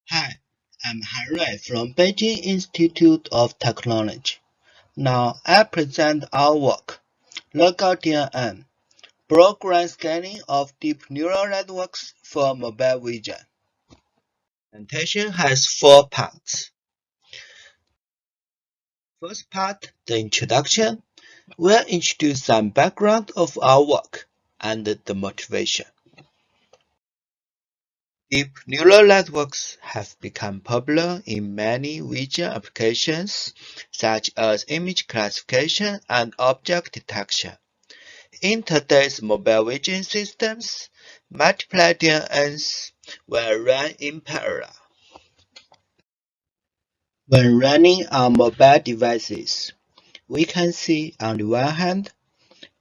Hi, I'm Hanrui from Beijing Institute of Technology. Now I present our work, LegoDNN, Program Scanning of Deep Neural Networks for Mobile Vision. The presentation has 4 parts. First part, the introduction, will introduce some background of our work and the motivation. Deep neural networks have become popular in many vision applications, such as image classification and object detection. In today's mobile vision systems, multiple DNNs will run in parallel. When running on mobile devices, we can see on the one hand,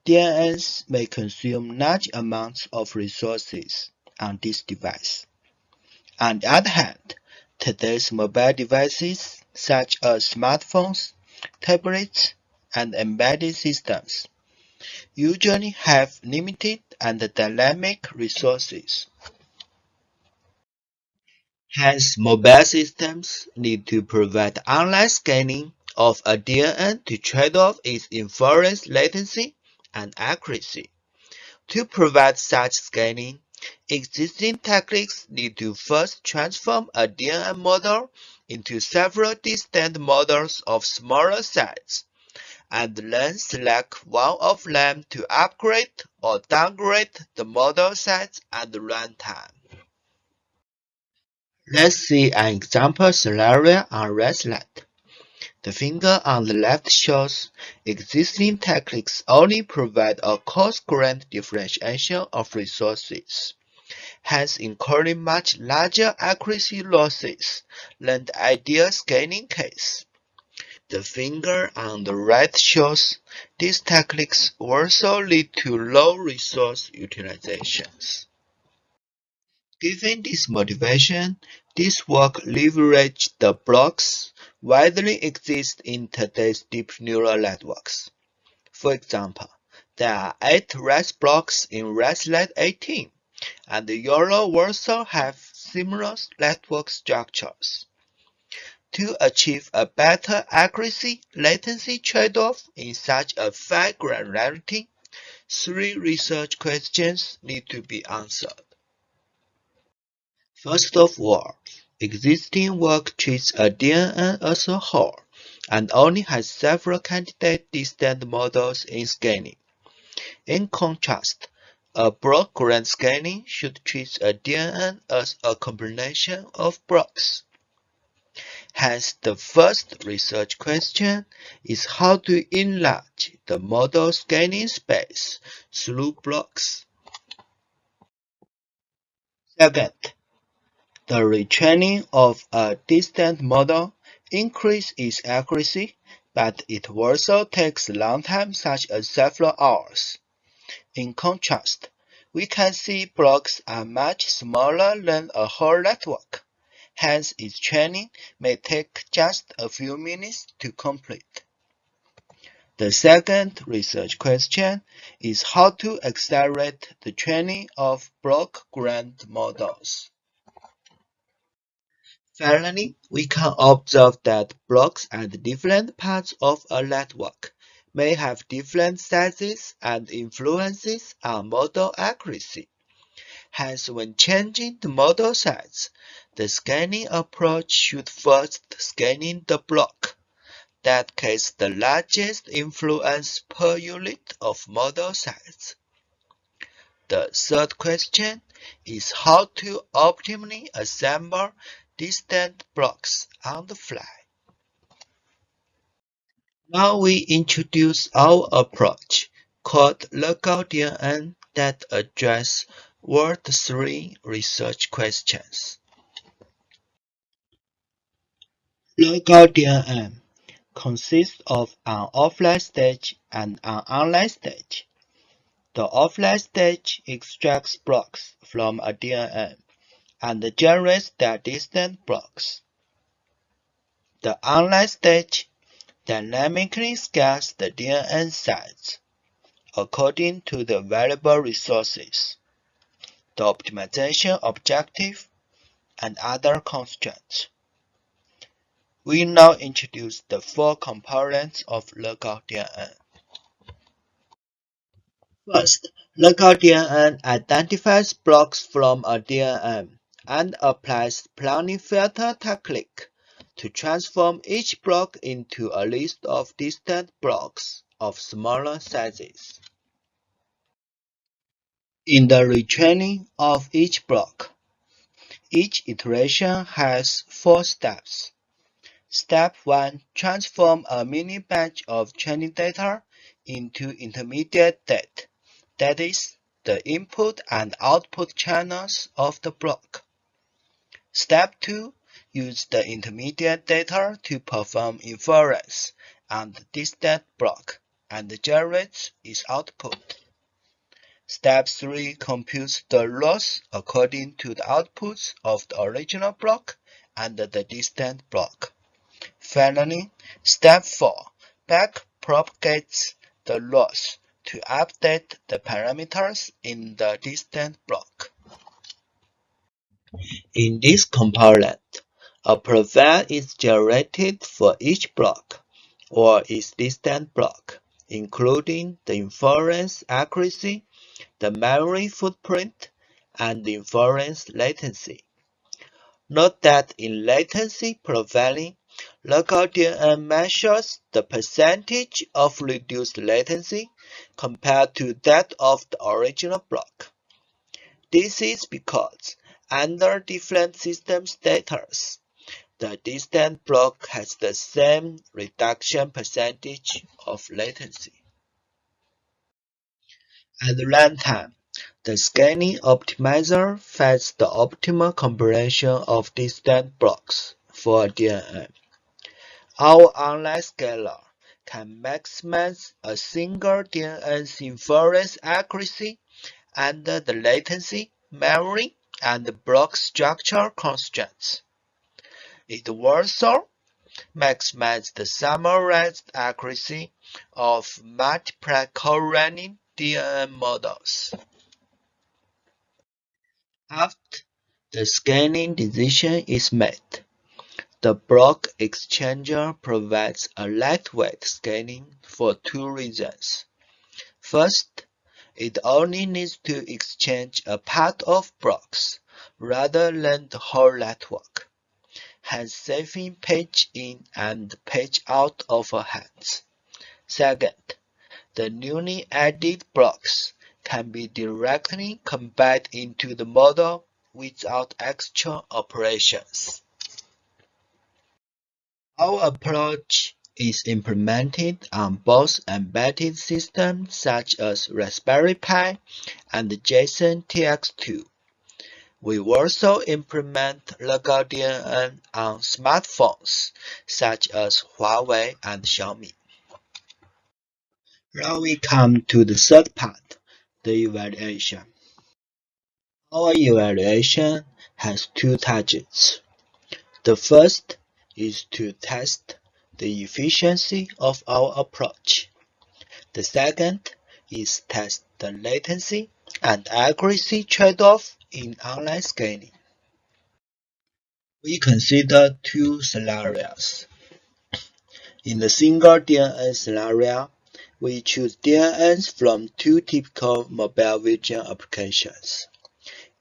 DNNs may consume large amounts of resources on this device. On the other hand, today's mobile devices, such as smartphones, tablets, and embedded systems, usually have limited and dynamic resources. Hence, mobile systems need to provide online scanning of a DNN to trade off its inference latency and accuracy. To provide such scanning, existing techniques need to first transform a DNN model into several distant models of smaller size, and then select one of them to upgrade or downgrade the model size at runtime. Let's see an example scenario on right slide. The figure on the left shows existing techniques only provide a coarse-grained differentiation of resources, hence incurring much larger accuracy losses than the ideal scanning case. The figure on the right shows these techniques also lead to low resource utilizations. Given this motivation, this work leveraged the blocks widely exist in today's deep neural networks. For example, there are 8 red blocks in red slide 18, and the yellow also have similar network structures. To achieve a better accuracy-latency trade-off in such a fine granularity, 3 research questions need to be answered. First of all, existing work treats a DNN as a whole and only has several candidate distant models in scanning. In contrast, a block-grade scanning should treat a DNN as a combination of blocks. Hence, the first research question is how to enlarge the model scanning space through blocks. Second, the retraining of a distant model increases its accuracy, but it also takes a long time such as several hours. In contrast, we can see blocks are much smaller than a whole network, hence its training may take just a few minutes to complete. The second research question is how to accelerate the training of block-grade models. Finally, we can observe that blocks at different parts of a network may have different sizes and influences on model accuracy. Hence, when changing the model size, the scanning approach should first scanning the block, that case the largest influence per unit of model size. The third question is how to optimally assemble distant blocks on the fly. Now we introduce our approach, called LegoDNN, that address all 3 research questions. LegoDNN consists of an offline stage and an online stage. The offline stage extracts blocks from a DNN and generates their distant blocks. The online stage dynamically scales the DNN size according to the available resources. The optimization objective and other constraints. We now introduce the four components of LegoDNN. First, LegoDNN identifies blocks from a DNN and applies planning filter technique to transform each block into a list of distant blocks of smaller sizes. In the retraining of each block, each iteration has 4 steps. Step 1. Transform a mini batch of training data into intermediate data, that is, the input and output channels of the block. Step 2. Use the intermediate data to perform inference on the distant block and generate its output. Step 3 computes the loss according to the outputs of the original block and the distant block. Finally, Step 4 backpropagates the loss to update the parameters in the distant block. In this component, a profile is generated for each block or its distant block, including the inference accuracy, the memory footprint, and the inference latency. Note that in latency profiling, LegoDNN measures the percentage of reduced latency compared to that of the original block. This is because, under different system status, the distant block has the same reduction percentage of latency. At runtime, the scaling optimizer finds the optimal combination of distant blocks for a DNN. Our online scaler can maximize a single DNN's inference accuracy under the latency, memory, and block structure constraints. It also maximizes the summarized accuracy of multiple co-running DNN models. After the scaling decision is made, the block exchanger provides a lightweight scaling for 2 reasons. First, it only needs to exchange a part of blocks rather than the whole network, hence saving page in and page out overheads. Second, the newly added blocks can be directly combined into the model without extra operations. Our approach is implemented on both embedded systems such as Raspberry Pi and JSON TX2. We also implement LegoDNN on smartphones such as Huawei and Xiaomi. Now we come to the third part, the evaluation. Our evaluation has 2 targets. The first is to test the efficiency of our approach. The second is test the latency and accuracy trade-off in online scaling. We consider 2 scenarios. In the single DNN scenario, we choose DNNs from 2 typical mobile vision applications: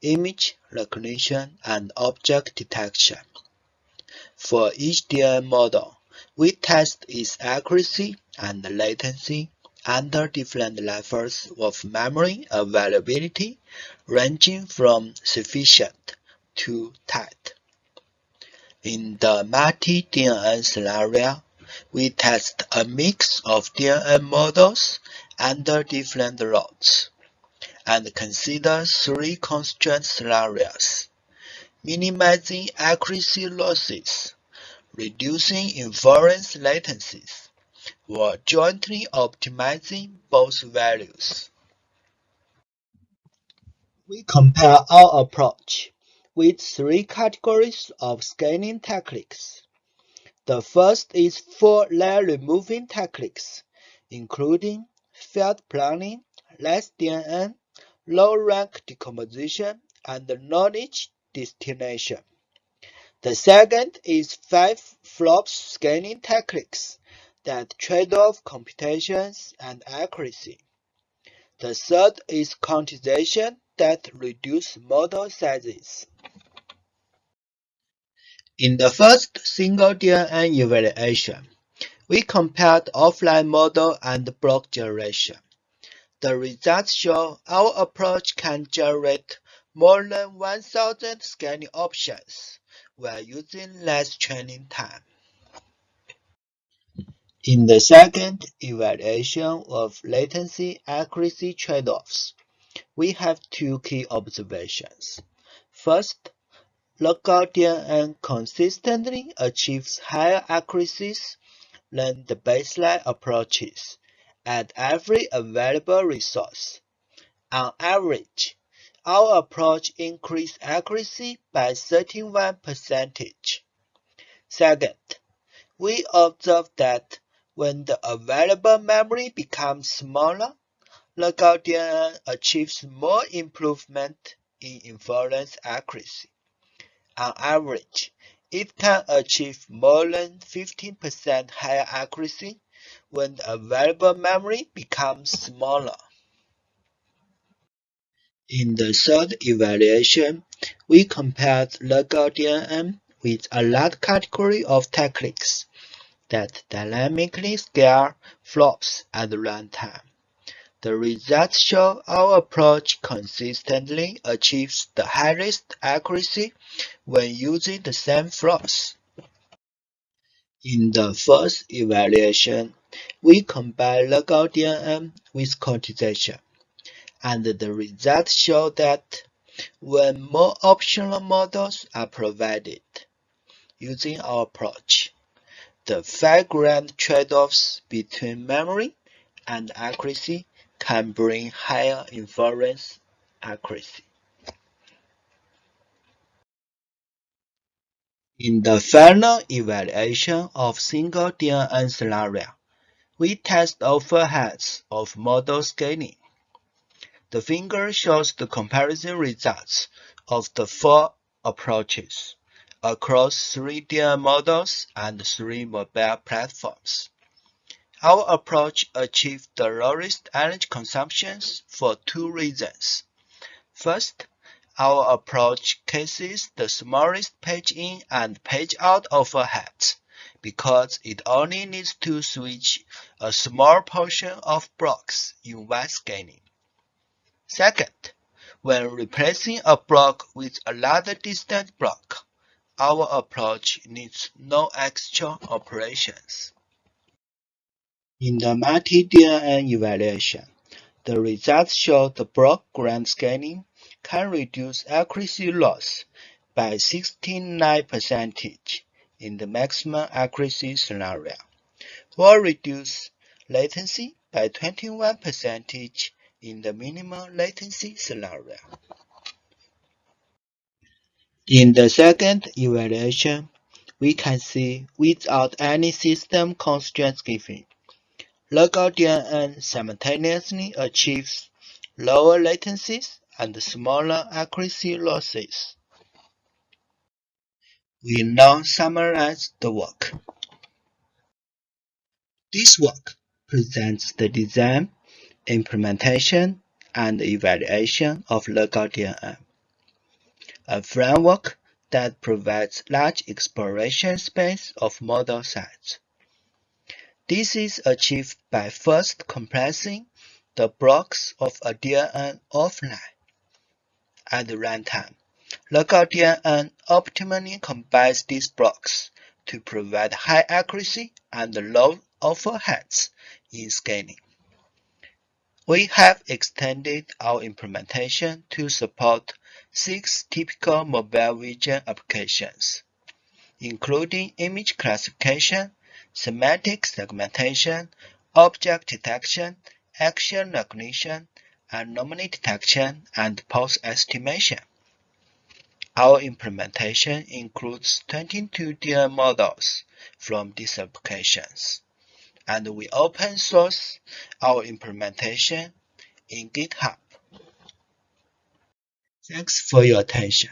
image recognition and object detection. For each DNN model, we test its accuracy and latency under different levels of memory availability, ranging from sufficient to tight. In the multi-DNN scenario, we test a mix of DNN models under different loads, and consider 3 constraint scenarios: minimizing accuracy losses, reducing inference latencies, or jointly optimizing both values. We compare our approach with 3 categories of scaling techniques. The first is for layer removing techniques, including field planning, less DNN, low rank decomposition, and knowledge distillation. The second is 5-flop scanning techniques that trade off computations and accuracy. The third is quantization that reduces model sizes. In the first single DNN evaluation, we compared offline model and block generation. The results show our approach can generate more than 1,000 scanning options while using less training time. In the second evaluation of latency accuracy trade-offs, we have two key observations. First, LegoDNN consistently achieves higher accuracies than the baseline approaches at every available resource. On average, our approach increased accuracy by 31%. Second, we observed that when the available memory becomes smaller, LegoDNN achieves more improvement in inference accuracy. On average, it can achieve more than 15% higher accuracy when the available memory becomes smaller. In the third evaluation, we compared LegoDNN with a large category of techniques that dynamically scale flops at runtime. The results show our approach consistently achieves the highest accuracy when using the same flops. In the first evaluation, we combined LegoDNN with quantization, and the results show that when more optional models are provided using our approach, the fine-grained trade-offs between memory and accuracy can bring higher inference accuracy. In the final evaluation of single DNN scenario, we test overheads of model scaling. The figure shows the comparison results of the 4 approaches across 3 DNN models and 3 mobile platforms. Our approach achieved the lowest energy consumptions for 2 reasons. First, our approach cases the smallest page-in and page-out overheads because it only needs to switch a small portion of blocks in one scanning. Second, when replacing a block with another distant block, our approach needs no extra operations. In the multi-DNN evaluation, the results show the block grand scanning can reduce accuracy loss by 69% in the maximum accuracy scenario, or reduce latency by 21% in the minimum latency scenario. In the second evaluation, we can see without any system constraints given, LegoDNN simultaneously achieves lower latencies and smaller accuracy losses. We now summarize the work. This work presents the design, implementation, and evaluation of LegoDNN, a framework that provides large exploration space of model size. This is achieved by first compressing the blocks of a DNN offline. At runtime, LegoDNN optimally combines these blocks to provide high accuracy and low overheads in scaling. We have extended our implementation to support 6 typical mobile vision applications, including image classification, semantic segmentation, object detection, action recognition, anomaly detection, and pose estimation. Our implementation includes 22 DNN models from these applications, and we open source our implementation in GitHub. Thanks for your attention.